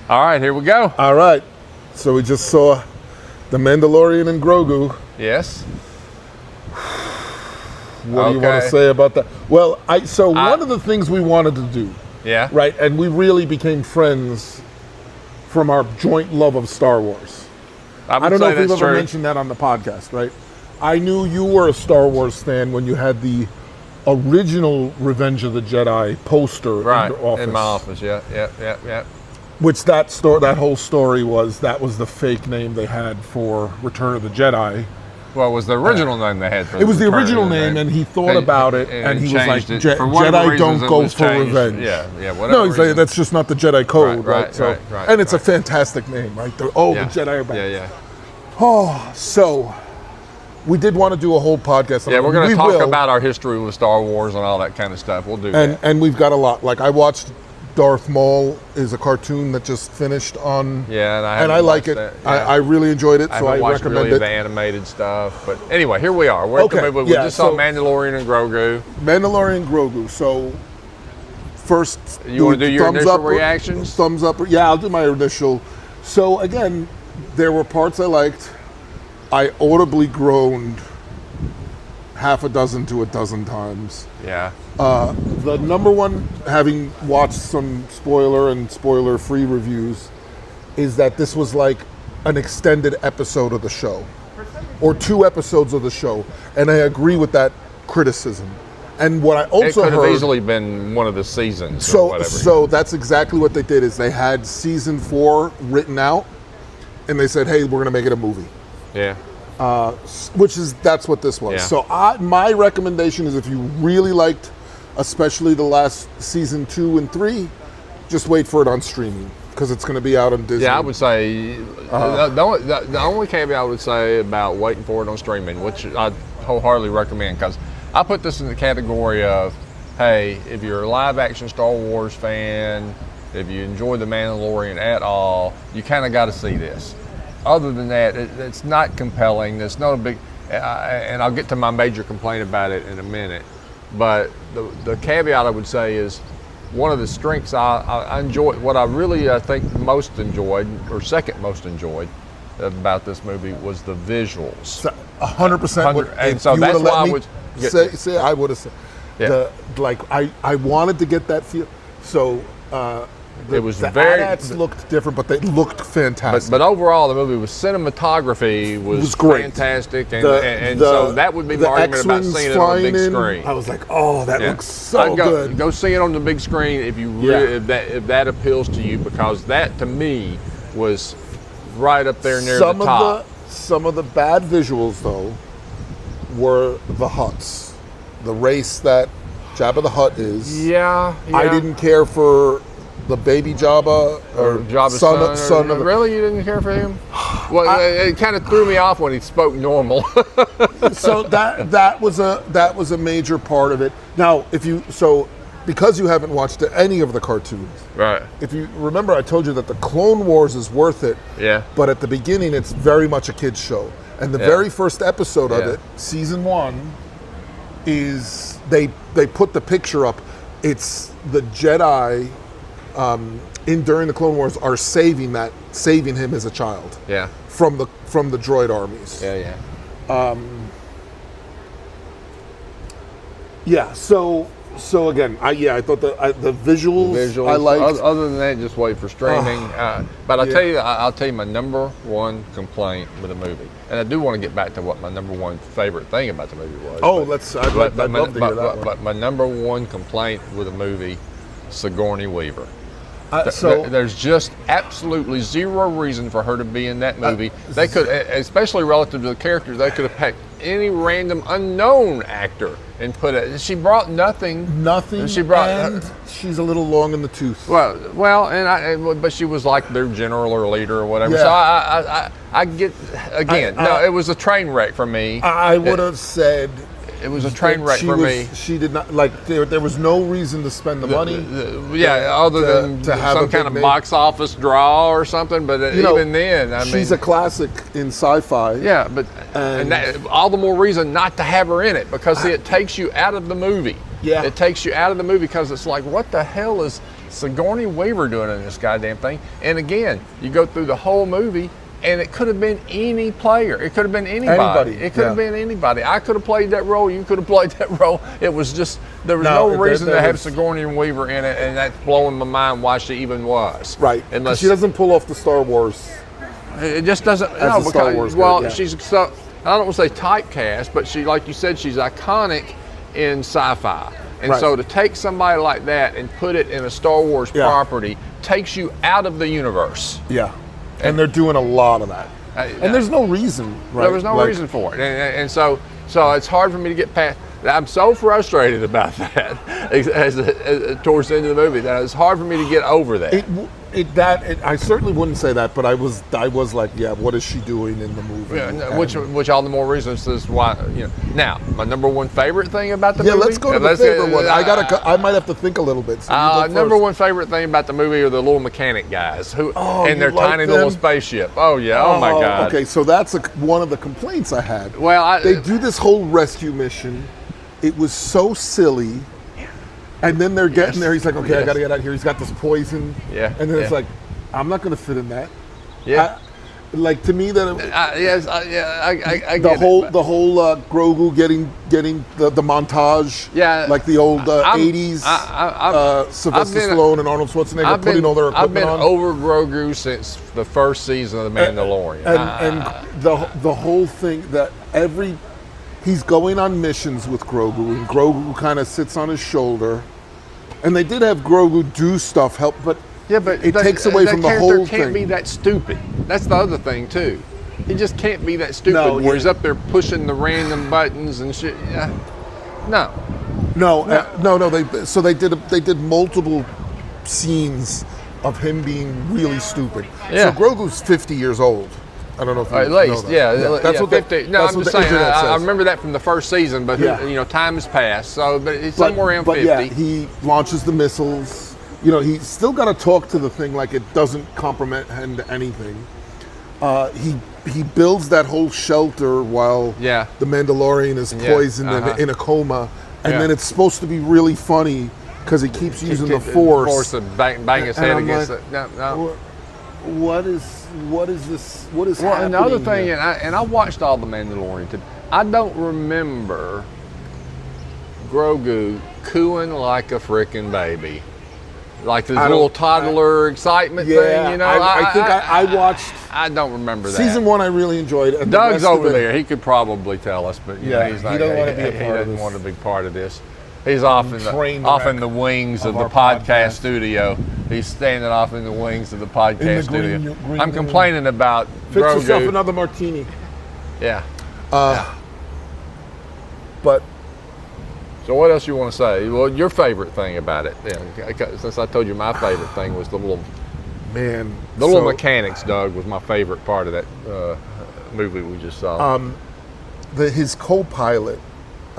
All right, here we go. All right. So we just saw the Mandalorian and Grogu. Yes. What do you want to say about that? Well, one of the things we wanted to do, yeah, right, and we really became friends from our joint love of Star Wars. I don't know if we've ever mentioned that on the podcast, right? I knew you were a Star Wars fan when you had the original Revenge of the Jedi poster in your office. In my office, yeah. Which that whole story was the fake name they had for Return of the Jedi. Well, it was the original name they had for it was the original name, and he thought about it, and he was like, Jedi don't go for revenge. Yeah, whatever. No, he's like, that's just not the Jedi code, right? And it's right. a fantastic name, right? The Jedi are back. Yeah. Oh, so we did want to do a whole podcast on it. Yeah, we're going to talk about our history with Star Wars and all that kind of stuff. We'll do that. And we've got a lot. Like, I watched Darth Maul is a cartoon that just finished on. Yeah, and I like it. Yeah. I really enjoyed it, so I recommend really it. The animated stuff, but anyway, here we are. We're at the movie. We just saw Mandalorian and Grogu. Mandalorian and Grogu. So first, you want to do your initial reactions? Thumbs up. Yeah, I'll do my initial. So again, there were parts I liked. I audibly groaned half a dozen to a dozen times. Yeah. The number one, having watched some spoiler and spoiler-free reviews, is that this was like an extended episode of the show, or 2 episodes of the show, and I agree with that criticism. And what I also heard, it could have easily been one of the seasons. So that's exactly what they did. Is they had season 4 written out, and they said, "Hey, we're going to make it a movie." Yeah. That's what this was. Yeah. So my recommendation is, if you really liked, especially the last season 2 and 3, just wait for it on streaming, because it's going to be out on Disney. Yeah, I would say the only caveat I would say about waiting for it on streaming, which I wholeheartedly recommend, because I put this in the category of, hey, if you're a live action Star Wars fan, if you enjoy The Mandalorian at all, you kind of got to see this. Other than that, it's not compelling. It's not a big, and I'll get to my major complaint about it in a minute. But the caveat I would say is, one of the strengths I enjoy, what I really think most enjoyed, or second most enjoyed about this movie, was the visuals. 100%. And so that's why I would say I would have said. Yeah. I wanted to get that feel. So. The AT-ATs looked different, but they looked fantastic. But overall, the movie was cinematography was great, fantastic, and so that would be my argument about seeing it on the big screen. I was like, oh, that looks so good. Go see it on the big screen if you really, if that appeals to you, because that to me was right up there near the top. Some of the bad visuals though were the Hutts, the race that Jabba the Hutt is. Yeah. I didn't care for the baby Jabba, or Jabba's son of really, you didn't care for him? Well, it kind of threw me off when he spoke normal. So that was a major part of it. Now, because you haven't watched any of the cartoons, right? If you remember, I told you that the Clone Wars is worth it. Yeah. But at the beginning, it's very much a kids show, and the very first episode of it, season 1, is they put the picture up. It's the Jedi. During the Clone Wars are saving him as a child. Yeah. From the droid armies. Yeah. Yeah. So again, I thought the visuals I liked. Other than that, just wait for streaming. But I'll tell you my number one complaint with the movie, and I do want to get back to what my number one favorite thing about the movie was. Oh, I'd love to hear that one. But my number one complaint with the movie, Sigourney Weaver. So there's just absolutely zero reason for her to be in that movie. They could, especially relative to the characters, they could have picked any random unknown actor and put it. She brought nothing. Nothing. She brought. And she's a little long in the tooth. Well, but she was like their general or leader or whatever. Yeah. So I get again. It was a train wreck for me. I would have said. It was a train wreck for me. She did not there was no reason to spend the money. Other than to have some kind of box office draw or something. But even then, I mean, she's a classic in sci-fi. Yeah, but and that, all the more reason not to have her in it, because it takes you out of the movie. Yeah, it takes you out of the movie because it's like, what the hell is Sigourney Weaver doing in this goddamn thing. And again, you go through the whole movie, and it could have been any player. It could have been anybody. It could have been anybody. I could have played that role. You could have played that role. It was just, there was no reason to have Sigourney Weaver in it, and that's blowing my mind why she even was. Right. Unless she doesn't pull off the Star Wars. It just doesn't. No, because, Star Wars she's so, I don't want to say typecast, but she, like you said, she's iconic in sci-fi. And so to take somebody like that and put it in a Star Wars property takes you out of the universe. Yeah. And they're doing a lot of that. And there's no reason, right? There was no reason for it. And so it's hard for me to get past. I'm so frustrated about that towards the end of the movie that it's hard for me to get over that. I certainly wouldn't say that, but I was like, yeah, what is she doing in the movie? Yeah, which all the more reasons is why, Now, my number one favorite thing about the movie. Yeah, let's go to the favorite one. I might have to think a little bit. So number one favorite thing about the movie are the little mechanic guys and their tiny little spaceship. Oh yeah, oh my God. Okay, so that's one of the complaints I had. Well, they do this whole rescue mission. It was so silly. And then they're getting there. He's like, okay, I got to get out of here. He's got this poison. Yeah. And then it's like, I'm not going to fit in that. Yeah. To me, that I the whole Grogu getting the montage. Yeah. Like the old 80s Sylvester Stallone and Arnold Schwarzenegger putting all their equipment on. I've been over Grogu since the first season of The Mandalorian. And the whole thing that he's going on missions with Grogu, and Grogu kind of sits on his shoulder. And they did have Grogu do stuff, but it takes away from the whole thing. The character can't be that stupid. That's the other thing, too. He just can't be that stupid where he's up there pushing the random buttons and shit. No. They did multiple scenes of him being really stupid. Yeah. So Grogu's 50 years old. I don't know if you at least, know that. That's what 50. No, I'm just saying. I remember that from the first season, but time has passed. So, but it's somewhere around 50. Yeah, he launches the missiles. He's still got to talk to the thing like it doesn't comprehend anything. He builds that whole shelter while the Mandalorian is poisoned and in a coma, and then it's supposed to be really funny because he keeps using the Force. Force to bang his head against it. No. What is this? What is happening? Well, another thing, and I watched all the Mandalorian. I don't remember Grogu cooing like a freaking baby, like this little toddler excitement thing. I watched. I don't remember that. Season 1 I really enjoyed. And Doug's over there. He could probably tell us, but he's not. He doesn't want to be a part of this. He doesn't want to be part of this. He's off in the wings of the podcast studio. He's standing off in the wings of the podcast studio. I'm complaining about Fix Grogu. yourself another martini. Yeah. But. So what else you want to say? Well, your favorite thing about it. Yeah, since I told you my favorite thing was the little mechanics. Doug was my favorite part of that movie we just saw. His co-pilot.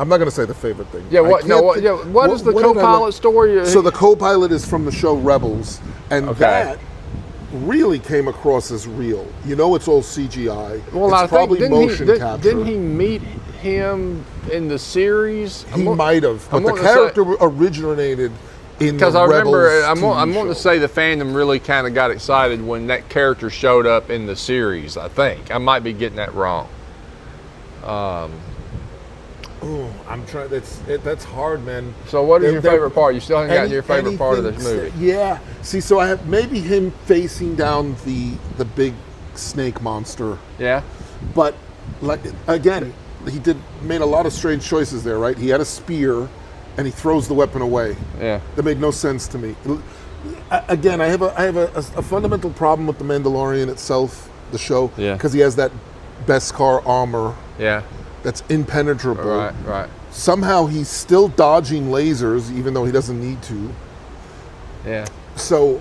I'm not going to say the favorite thing. Yeah, what is the co-pilot story? So the co-pilot is from the show Rebels, and that really came across as real. It's all CGI. Well, it's probably motion capture. Didn't he meet him in the series? He might have, but the character originated in the Rebels. Because I remember, I'm wanting to say the fandom really kind of got excited when that character showed up in the series. I think I might be getting that wrong. I'm trying. That's hard, man. So, what is your favorite part? You still haven't gotten your favorite part of this movie. Yeah. See, so I have maybe him facing down the big snake monster. Yeah. But again, he made a lot of strange choices there, right? He had a spear, and he throws the weapon away. Yeah. That made no sense to me. Again, I have a fundamental problem with the Mandalorian itself, the show, because he has that Beskar armor. Yeah. That's impenetrable. Right. Somehow he's still dodging lasers, even though he doesn't need to. Yeah. So,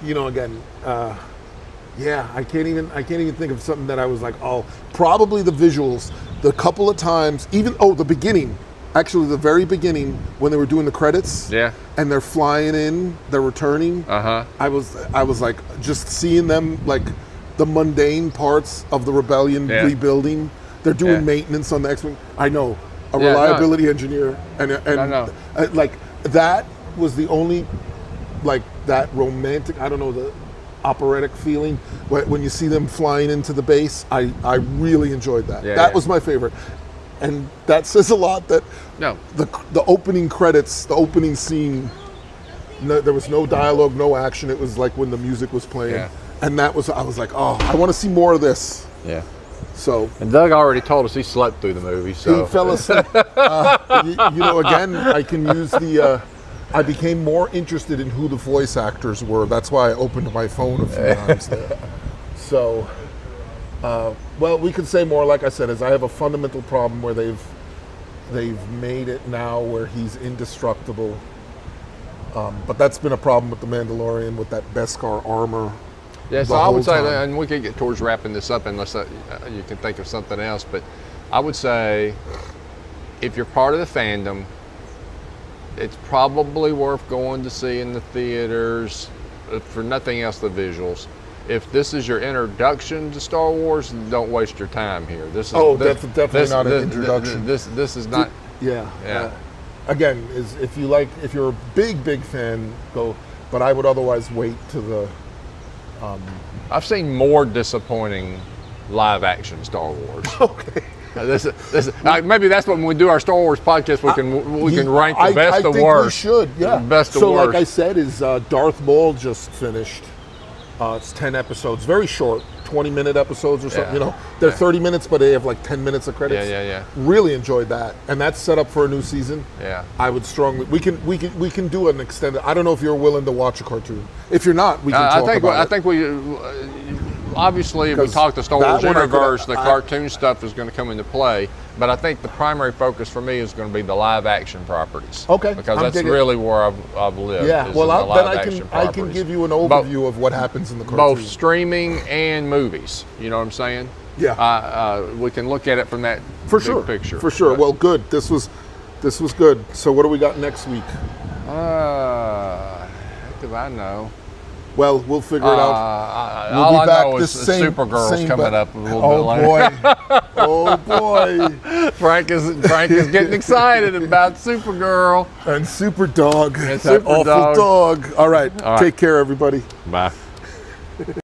again, I can't even think of something that I was like, probably the visuals. The couple of times, the beginning, actually the very beginning when they were doing the credits. Yeah. And they're flying in, they're returning. I was like, just seeing them like the mundane parts of the rebellion rebuilding. They're doing maintenance on the X-Wing. I know, reliability engineer, and like that was the only like that romantic, I don't know, the operatic feeling when you see them flying into the base. I really enjoyed that. That was my favorite. And that says a lot that the opening credits, the opening scene, there was no dialogue, no action. It was like when the music was playing. Yeah. And I was like, oh, I want to see more of this. Yeah. So. And Doug already told us he slept through the movie. So. He fell asleep. You know, again, I can use the, I became more interested in who the voice actors were. That's why I opened my phone a few times there. So. Well, we could say more, like I said, is I have a fundamental problem where they've made it now where he's indestructible. But that's been a problem with the Mandalorian, with that Beskar armor. Yeah, so I would say, and we could get towards wrapping this up unless you can think of something else, but I would say if you're part of the fandom, it's probably worth going to see in the theaters, for nothing else, the visuals. If this is your introduction to Star Wars, don't waste your time here. This is definitely not an introduction. This is not. Yeah. Again, if you're a big fan, go. But I would otherwise wait to the. I've seen more disappointing live action Star Wars. Okay. Maybe that's when we do our Star Wars podcast. We can rank the best to worst. I think we should. Yeah. Best to worst. So, worst. like I said, is Darth Maul just finished. It's 10 episodes, very short, 20-minute episodes or something. You know, they're 30 minutes, but they have like 10 minutes of credits. Yeah. Really enjoyed that, and that's set up for a new season. Yeah. I would strongly. We can do an extended. I don't know if you're willing to watch a cartoon. If you're not, we can talk about it. I think we. Obviously, if we talk the Star Wars universe, the cartoon stuff is going to come into play. But I think the primary focus for me is going to be the live action properties. Okay. Because that's really where I've lived. Yeah. Well, then I can give you an overview of what happens in the cartoon. Both streaming and movies. You know what I'm saying? Yeah. We can look at it from that big picture. For sure. Well, good. This was good. So what do we got next week? Heck if I know. Well, we'll figure it out. All I know is Supergirl's coming up a little bit later. Oh boy! Frank is getting excited about Supergirl and Superdog. And that awful dog. All right. Take care, everybody. Bye.